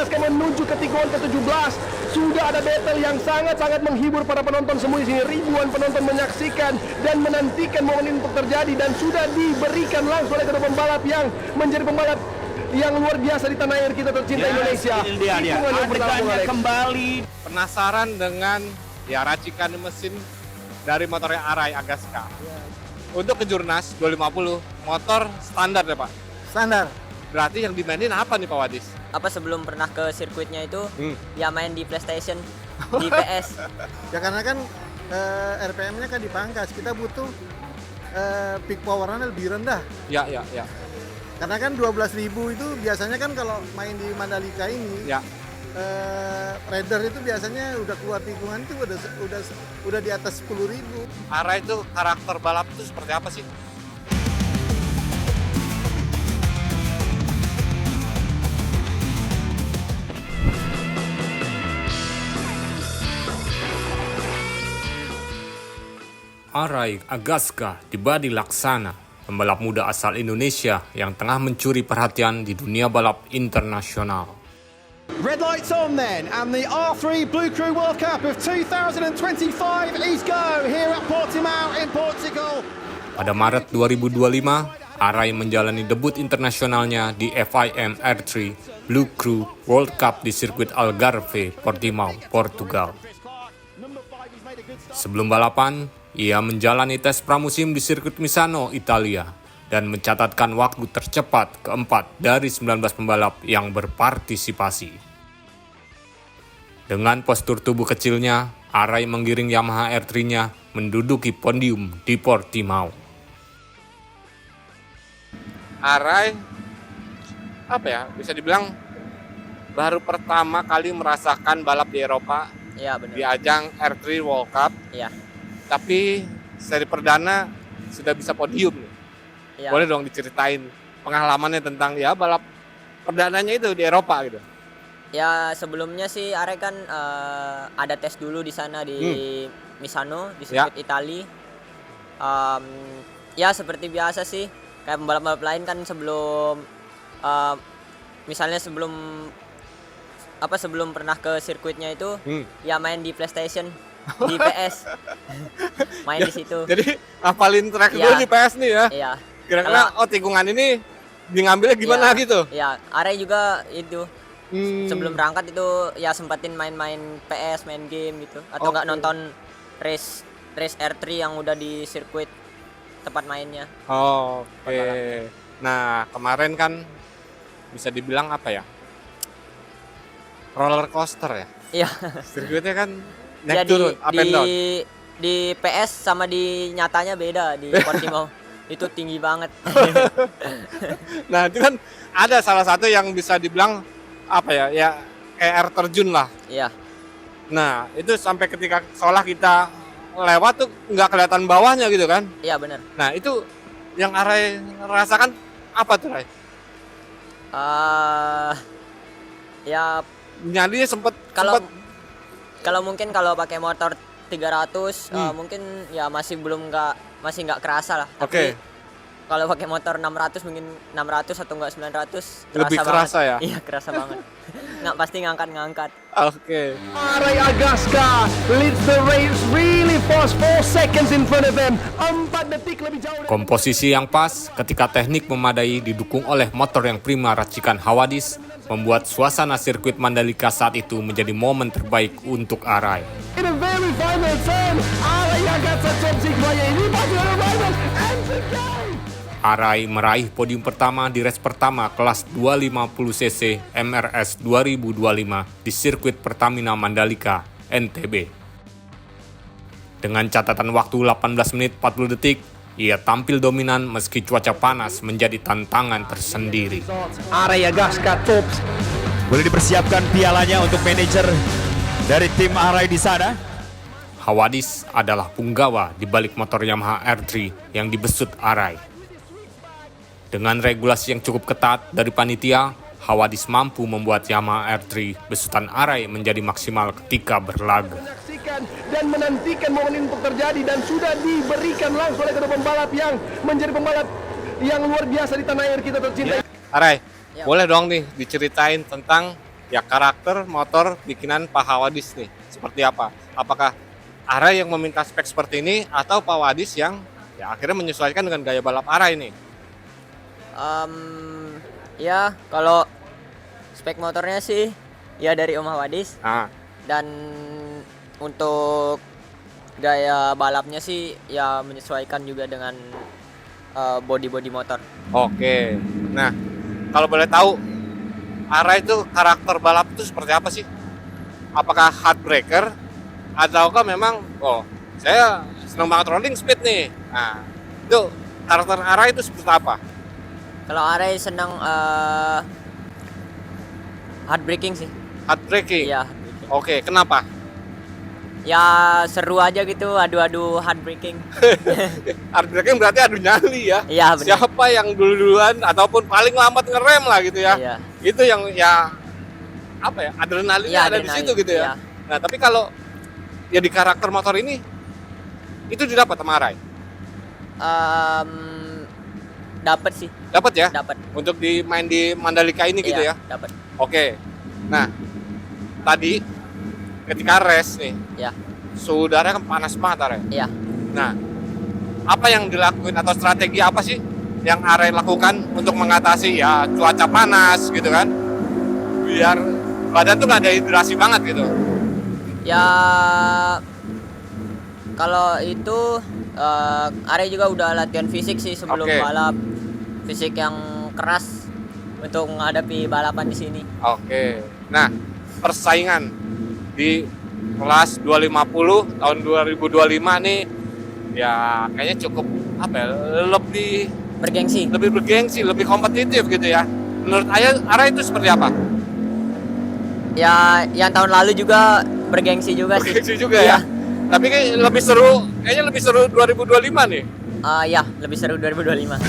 Agaska menuju ke tikungan ke-17. Sudah ada battle yang sangat-sangat menghibur para penonton semua di sini. Ribuan penonton menyaksikan dan menantikan momen ini untuk terjadi, dan sudah diberikan langsung oleh kedua pembalap yang menjadi pembalap yang luar biasa di tanah air kita tercinta Indonesia. Ini dia. Adegannya kembali. Penasaran dengan racikan mesin dari motornya Arai Agaska. Untuk kejurnas 250 motor standar ya Pak? Standar. Berarti yang dimainin apa nih Pak Wadis? Apa sebelum pernah ke sirkuitnya itu ya main di PlayStation, di PS. Ya karena kan RPM-nya kan dipangkas, kita butuh peak power-nya lebih rendah. Ya. Karena kan 12.000 itu biasanya kan kalau main di Mandalika ini, Ya. rider itu biasanya udah keluar tikungan itu udah di atas 10.000. Arai itu karakter balap itu seperti apa sih? Arai Agaska Dibadi Laksana, pembalap muda asal Indonesia yang tengah mencuri perhatian di dunia balap internasional. Red lights on then, and the R3 Blue Crew World Cup of 2025 is go here at Portimao in Portugal. Pada Maret 2025, Arai menjalani debut internasionalnya di FIM R3 Blue Crew World Cup di sirkuit Algarve, Portimao, Portugal. Sebelum balapan, ia menjalani tes pramusim di sirkuit Misano, Italia, dan mencatatkan waktu tercepat keempat dari 19 pembalap yang berpartisipasi. Dengan postur tubuh kecilnya, Arai menggiring Yamaha R3-nya menduduki podium di Portimao. Arai bisa dibilang baru pertama kali merasakan balap di Eropa Iya di benar. ajang R3 World Cup. Iya. Tapi seri perdana sudah bisa podium nih. Iya. Boleh dong diceritain pengalamannya tentang balap perdananya itu di Eropa gitu. Ya sebelumnya sih Are kan ada tes dulu di sana di Misano di sirkuit Itali. Ya seperti biasa sih kayak pembalap-pembalap lain kan sebelum misalnya sebelum pernah ke sirkuitnya itu ya main di PlayStation, di PS. Main di situ. Jadi ngapalin track Iya. dulu di PS nih ya. Iya. Kira-kira tikungan ini ngambilnya gimana Iya, gitu. Ya, Are juga itu sebelum berangkat itu ya sempatin main-main PS, main game gitu atau enggak nonton race R3 yang udah di sirkuit tempat mainnya. Oke. Nah, kemarin kan bisa dibilang roller coaster ya. Iya. Sirkuitnya kan Ya naik turun, up and down. di PS sama di nyatanya beda di Portimao. Itu tinggi banget. Nah, itu kan ada salah satu yang bisa dibilang kayak air terjun lah. Iya. Nah, itu sampai ketika seolah kita lewat tuh nggak kelihatan bawahnya gitu kan. Iya benar. Nah, itu yang Arai rasakan apa tuh, Rai? Ya Nyalinya kalau mungkin kalau pakai motor 300 mungkin ya masih nggak kerasa lah. Tapi kalau pakai motor 600 mungkin 600 atau enggak 900 lebih kerasa banget. ya? Iya, kerasa banget. Nggak pasti ngangkat. Oke. Arai Agaska leads the race really fast, 4 seconds in front of them. 4 detik lebih jauh. Komposisi yang pas ketika teknik memadai didukung oleh motor yang prima racikan Hawadis membuat suasana sirkuit Mandalika saat itu menjadi momen terbaik untuk Arai. In a very final turn, Arai Agaska top 6 player. Ini pasti arrival and the game. Arai meraih podium pertama di race pertama kelas 250cc MRS 2025 di sirkuit Pertamina Mandalika, NTB. Dengan catatan waktu 18 menit 40 detik, ia tampil dominan meski cuaca panas menjadi tantangan tersendiri. Arai Agaska tops. Boleh dipersiapkan pialanya untuk manajer dari tim Arai di sana. Hawadis adalah punggawa di balik motor Yamaha R3 yang dibesut Arai. Dengan regulasi yang cukup ketat dari panitia, Hawadis mampu membuat Yamaha R3 besutan Arai menjadi maksimal ketika berlaga. Menyaksikan dan menantikan momen ini untuk terjadi, dan sudah diberikan langsung oleh kedua pembalap yang menjadi pembalap yang luar biasa di tanah air kita tercinta. Arai, Ya. boleh dong nih diceritain tentang ya karakter motor bikinan Pak Hawadis nih seperti apa? Apakah Arai yang meminta spek seperti ini atau Pak Hawadis yang ya akhirnya menyesuaikan dengan gaya balap Arai ini? Ya kalau spek motornya sih ya dari Om Hawadis, Nah, dan untuk gaya balapnya sih ya menyesuaikan juga dengan body motor. oke. Nah, kalau boleh tahu, Arai itu karakter balap itu seperti apa sih? Apakah hardbreaker ataukah memang saya senang banget rolling speed nih. Nah, itu karakter Arai itu seperti apa? Kalau Arai senang hard braking sih. Hard braking. Iya. Oke, kenapa? Ya seru aja gitu, adu-adu hard braking. Hard braking berarti adu nyali ya. Iya benar. Siapa yang duluan ataupun paling lambat ngerem lah gitu ya. Iya. Itu yang ya apa ya? Adrenalinnya Iya, ada di adrenalin, situ gitu ya. iya. Nah, tapi kalau ya di karakter motor ini itu didapat sama Arai. Dapat sih, Dapat ya? dapat. Untuk main di Mandalika ini gitu ya. Dapat. Oke. Nah, tadi ketika race nih, Ya. suhu udara kan panas banget Arai. Iya. Nah, apa yang dilakuin atau strategi apa sih yang Arai lakukan untuk mengatasi ya cuaca panas gitu kan? Biar badan tuh nggak dehidrasi banget gitu. Ya kalau itu Arya juga udah latihan fisik sih sebelum Oke. balap. Fisik yang keras untuk menghadapi balapan di sini. Oke. Nah, persaingan di kelas 250 tahun 2025 nih ya kayaknya cukup apa ya? Bergengsi. Lebih bergengsi, lebih kompetitif gitu ya. Menurut Arai itu seperti apa? Ya yang tahun lalu juga bergengsi juga sih. Bergengsi juga Iya. ya. Tapi kayaknya lebih seru 2025 nih. Ya, lebih seru 2025.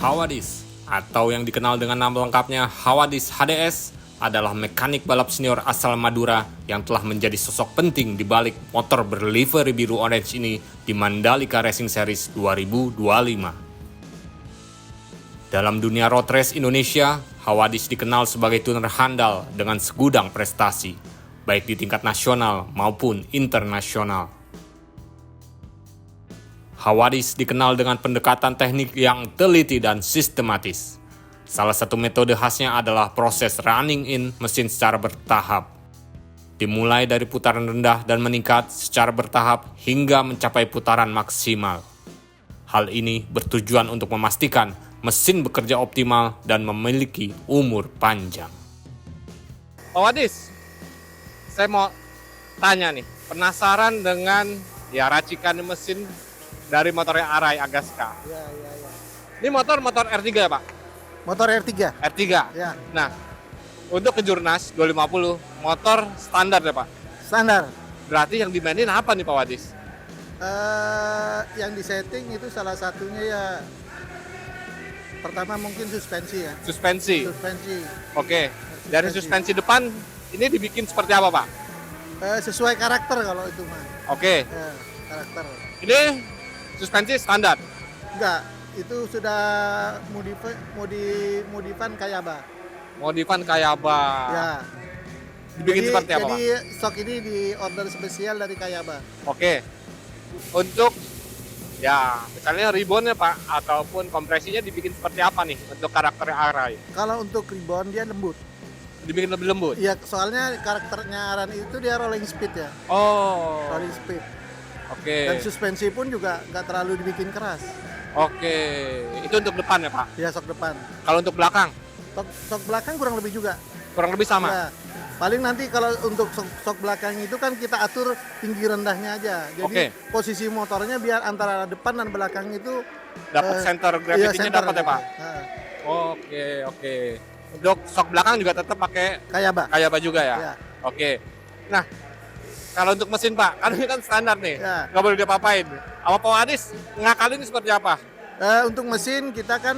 Hawadis, atau yang dikenal dengan nama lengkapnya Hawadis HDS, adalah mekanik balap senior asal Madura yang telah menjadi sosok penting di balik motor berlivery biru orange ini di Mandalika Racing Series 2025. Dalam dunia road race Indonesia, Hawadis dikenal sebagai tuner handal dengan segudang prestasi, baik di tingkat nasional maupun internasional. Hawadis dikenal dengan pendekatan teknik yang teliti dan sistematis. Salah satu metode khasnya adalah proses running in mesin secara bertahap. Dimulai dari putaran rendah dan meningkat secara bertahap hingga mencapai putaran maksimal. Hal ini bertujuan untuk memastikan mesin bekerja optimal dan memiliki umur panjang. Pak Wadis, saya mau tanya nih, penasaran dengan ya racikan mesin dari motornya Arai Agaska. Ya. Ini motor R3 ya Pak? Motor R3. R3. Ya, Nah, untuk Kejurnas 250 motor standar ya Pak? standar. Berarti yang dimainin apa nih Pak Wadis? Yang disetting itu salah satunya ya pertama mungkin suspensi ya. Suspensi. Suspensi. Oke. Dari suspensi depan ini dibikin seperti apa Pak? Sesuai karakter kalau itu mah. Oke. Ya, karakter. Ini suspensi standar. Enggak, itu sudah modifan Kayaba. Modifan Kayaba. Ya. Dibikin seperti apa Jadi Pak? stok ini di order spesial dari Kayaba. Oke. Untuk ya misalnya ribbonnya Pak ataupun kompresinya dibikin seperti apa nih untuk karakter Arai? Kalau untuk ribbon dia lembut. Dibikin lebih lembut? Iya, soalnya karakternya Aran itu dia rolling speed ya. Oh. Rolling speed. Oke. Dan suspensi pun juga nggak terlalu dibikin keras. Oke. Itu untuk depan ya Pak? Ya, sok depan. Kalau untuk belakang Sok belakang kurang lebih juga. kurang lebih sama? Ya. Paling nanti kalau untuk sok belakang itu kan kita atur tinggi rendahnya aja. Jadi Oke. posisi motornya biar antara depan dan belakang itu Dapat center gravity-nya center dapat ya Pak? Nah, Oke. Untuk sok belakang juga tetap pakai Kayaba. Kayaba juga ya? Ya. Oke. Nah, kalau untuk mesin Pak, kan ini kan standar nih, Ya. nggak boleh diapa-apain. Apa Pak Wadis ngakalin ini seperti apa? Untuk mesin kita kan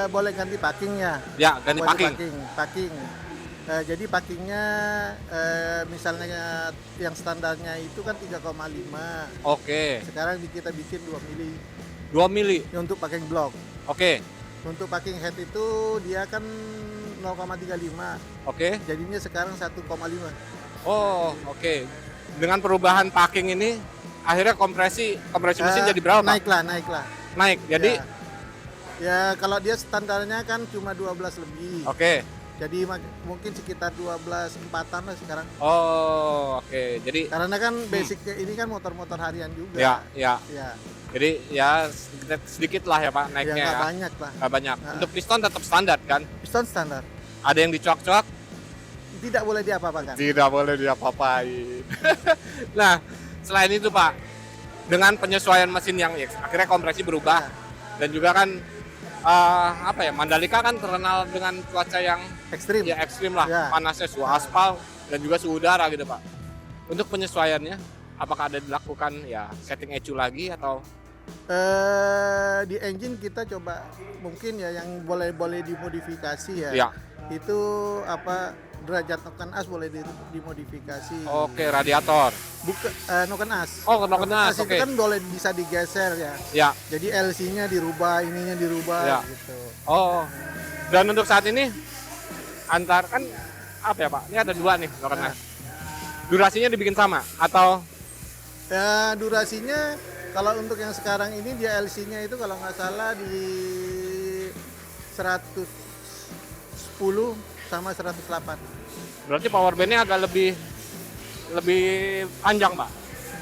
boleh ganti packingnya. Ya, ganti Boleh packing. Packing. Jadi packingnya misalnya yang standarnya itu kan 3,5. Oke. Sekarang kita bikin 2 mili 2 mili. untuk packing block. Oke. Untuk packing head itu dia kan 0,35. Oke. Jadinya sekarang 1,5. Oh, oke. Dengan perubahan packing ini akhirnya kompresi mesin jadi berapa, Pak? Naiklah. Naik. Jadi Ya kalau dia standarnya kan cuma 12 lebih. oke. Jadi mungkin sekitar 12 empatan lah sekarang. Oh, oke. Jadi Karena kan basicnya ini kan motor-motor harian juga. ya, ya. Ya, Jadi ya sedikit lah ya, Pak, ya naiknya nggak ya. banyak lah. Nggak banyak. Nah. Untuk piston tetap standar kan? Piston standar. Ada yang dicoak-coak? Tidak boleh diapa-apakan. Tidak boleh diapa-apain. Nah, selain itu, Pak, dengan penyesuaian mesin yang ya, akhirnya kompresi berubah dan juga kan Mandalika kan terkenal dengan cuaca yang Ekstrim. ya ekstrim lah, Ya. panasnya suhu aspal dan juga suhu udara gitu, Pak. Untuk penyesuaiannya, apakah ada dilakukan ya setting ECU lagi atau Di engine kita coba mungkin ya yang boleh dimodifikasi ya. ya? Itu derajat noken as boleh dimodifikasi. Oke, radiator. Bukan noken as. Oh, noken as, itu oke. kan boleh bisa digeser ya. Ya. Jadi LC-nya dirubah, ininya dirubah Ya. gitu. Oh. Dan untuk saat ini antar kan apa ya, Pak? Ini ada dua nih noken as. Durasinya dibikin sama atau Ya, durasinya kalau untuk yang sekarang ini dia LC-nya itu kalau nggak salah di 110 sama 108. berarti power band-nya agak lebih panjang, Pak?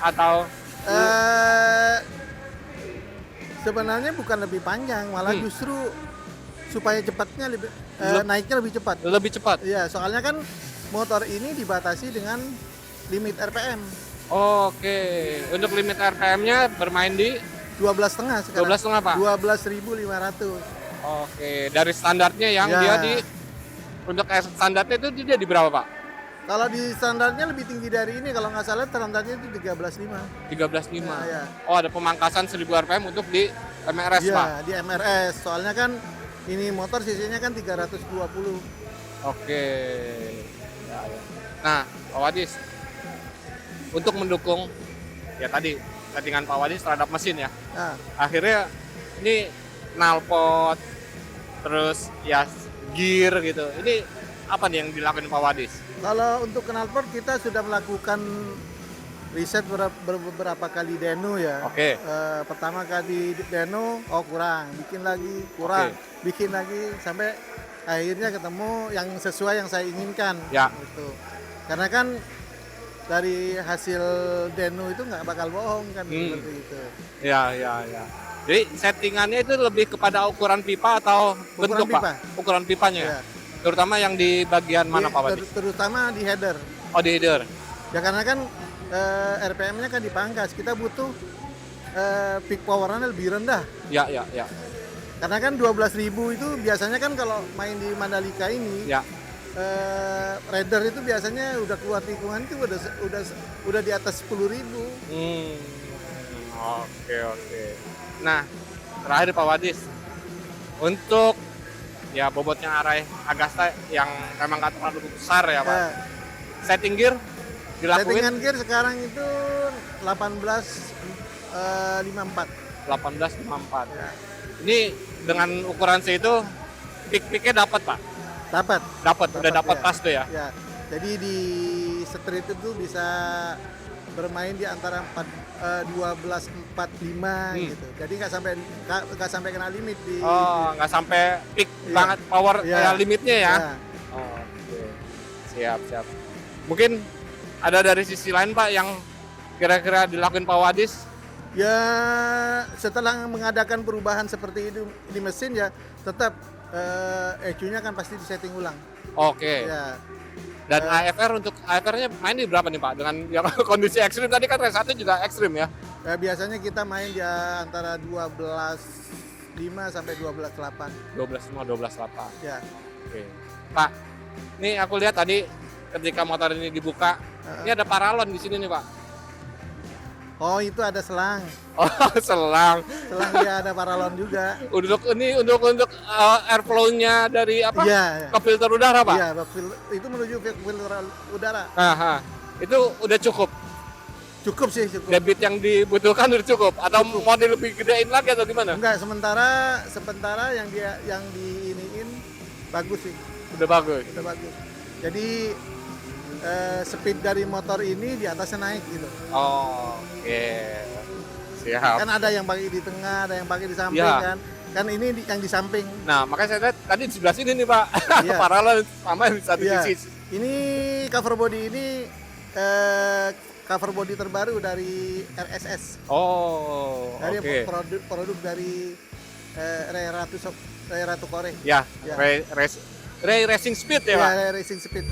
Atau Sebenarnya bukan lebih panjang, malah justru supaya cepatnya naiknya lebih cepat. lebih cepat? Iya, soalnya kan motor ini dibatasi dengan limit RPM Oke. Untuk limit RPM-nya bermain di 12,5 sekarang. 12,5, Pak? 12.500. Oke, dari standarnya yang Ya. dia untuk standarnya itu dia di berapa, Pak? Kalau di standarnya lebih tinggi dari ini, kalau nggak salah standarnya itu 13.5. 13,5. Ya. Oh, ada pemangkasan 1000 RPM untuk di MRS, Pak? Iya, di MRS. Soalnya kan ini motor cc-nya kan 320. Oke. Nah, Pak Wadis, untuk mendukung ya tadi settingan Pak Wadis terhadap mesin ya, Nah, akhirnya ini knalpot, terus ya gear gitu. Ini apa nih yang dilakukan Pak Wadis? kalau untuk knalpot kita sudah melakukan riset beberapa kali deno ya. Oke. Pertama kali deno, kurang, bikin lagi, kurang, Oke. bikin lagi sampai akhirnya ketemu yang sesuai yang saya inginkan. Ya. Gitu. Karena kan dari hasil deno itu nggak bakal bohong kan seperti itu. Ya. Jadi settingannya itu lebih kepada ukuran pipa atau Ukuran bentuk, pipa. Pak? Ukuran pipanya ya? Ya. Terutama yang di bagian mana, Pak Wadis? Terutama di header. Oh, di header. Ya karena kan RPM-nya kan dipangkas, kita butuh peak power-nya lebih rendah. Ya. Karena kan 12.000 itu biasanya kan kalau main di Mandalika ini, Ya. rider itu biasanya udah keluar tikungan itu udah di atas 10.000. Oke. Nah, terakhir Pak Wadis, untuk ya bobotnya Arai Agasta yang memang nggak terlalu besar ya, Pak. Setting gear dilakuin Settingan gear sekarang itu 1854. 1854. Ya. Ini dengan ukuran segitu pick-picknya dapat, Pak? Dapat. Udah dapat ya. pas tuh ya. Ya. Jadi di street itu bisa bermain di antara 12.45 gitu. Jadi nggak sampai kena limit di. Oh, nggak sampai peak Iya. banget power Iya. limitnya ya. Ya. Oke. Siap. Mungkin ada dari sisi lain, Pak, yang kira-kira dilakuin Pak Wadis? Ya setelah mengadakan perubahan seperti itu di mesin ya tetap ECU-nya kan pasti disetting ulang. Oke. Ya. Dan untuk AFR-nya main di berapa nih, Pak? Dengan yang kondisi ekstrim tadi kan race 1 juga ekstrim ya. Ya biasanya kita main di antara 12.5 sampai 12.8. 12.5, 12.8. Ya. Oke. Pak, nih aku lihat tadi ketika motor ini dibuka, ini ada paralon di sini nih, Pak. Oh, itu ada selang. Oh, selang. Selang dia ada paralon juga. Untuk airflow-nya dari apa? Iya. Ke filter udara, Pak? Iya, itu menuju filter udara. Aha. Itu udah cukup. Cukup sih, cukup. Debit yang dibutuhkan udah cukup atau mau lebih gedein lagi atau gimana? Enggak, sementara yang diiniin bagus sih, Udah bagus. udah bagus. Jadi speed dari motor ini di atasnya naik gitu. Oh, oke. Siap. Kan ada yang pakai di tengah, ada yang pakai di samping Iya. kan. Kan ini yang di samping. Nah, makanya saya lihat tadi di sebelah sini nih, Pak. Iya. Paralel sama yang di satu Iya. sisi. Ini cover body ini cover body terbaru dari RSS. Oh, Dari oke. produk dari Ray Ratu Kore. Ya, Ya. Ray Racing Speed ya, Pak? Ya, Ray Racing Speed.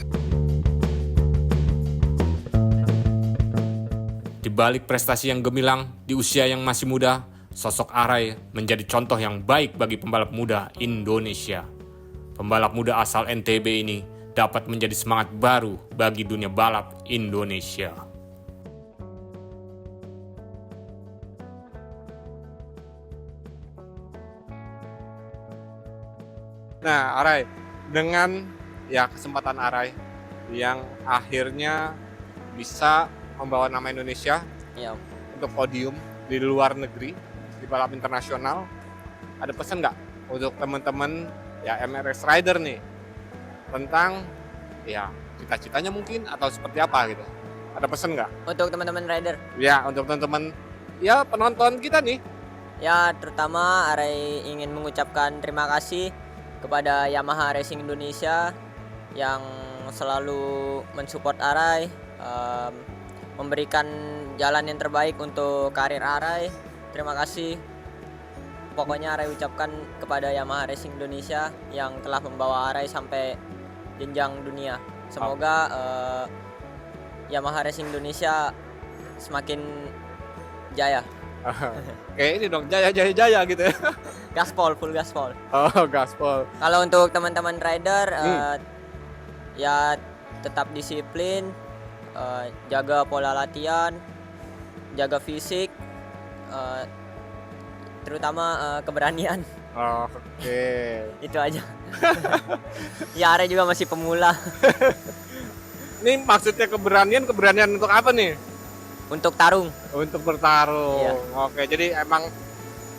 Di balik prestasi yang gemilang di usia yang masih muda, sosok Arai menjadi contoh yang baik bagi pembalap muda Indonesia. Pembalap muda asal NTB ini dapat menjadi semangat baru bagi dunia balap Indonesia. Nah, Arai, dengan ya kesempatan Arai yang akhirnya bisa membawa nama Indonesia Ya, untuk podium di luar negeri di balap internasional, ada pesan nggak untuk teman-teman ya MRS Rider nih tentang ya cita-citanya mungkin atau seperti apa gitu? Ada pesan nggak? untuk teman-teman rider. Ya untuk teman-teman ya penonton kita nih. Ya, terutama Arai ingin mengucapkan terima kasih kepada Yamaha Racing Indonesia yang selalu mensupport Arai, memberikan jalan yang terbaik untuk karir Arai. Terima kasih. Pokoknya Arai ucapkan kepada Yamaha Racing Indonesia yang telah membawa Arai sampai jenjang dunia. Semoga Yamaha Racing Indonesia semakin jaya. Kayak ini dong jaya gitu ya. Gaspol, full gaspol. Oh gaspol. Kalau untuk teman-teman rider, ya tetap disiplin, jaga pola latihan, jaga fisik, terutama keberanian. Oh, oke. Itu aja. Ya, Are juga masih pemula. Ini maksudnya keberanian untuk apa nih? Untuk tarung. Untuk bertarung. Iya. Oke, jadi emang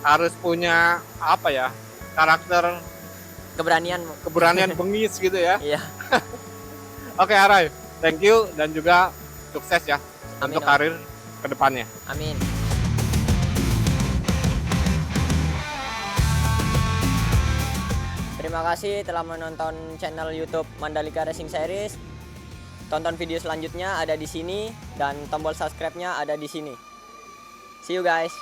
harus punya apa ya? Karakter Keberanian. keberanian bengis gitu ya. Iya. Oke, Arai. Thank you dan juga sukses ya Amin, untuk Om. karir kedepannya. Amin. Terima kasih telah menonton channel YouTube Mandalika Racing Series. Tonton video selanjutnya ada di sini dan tombol subscribe-nya ada di sini. See you guys.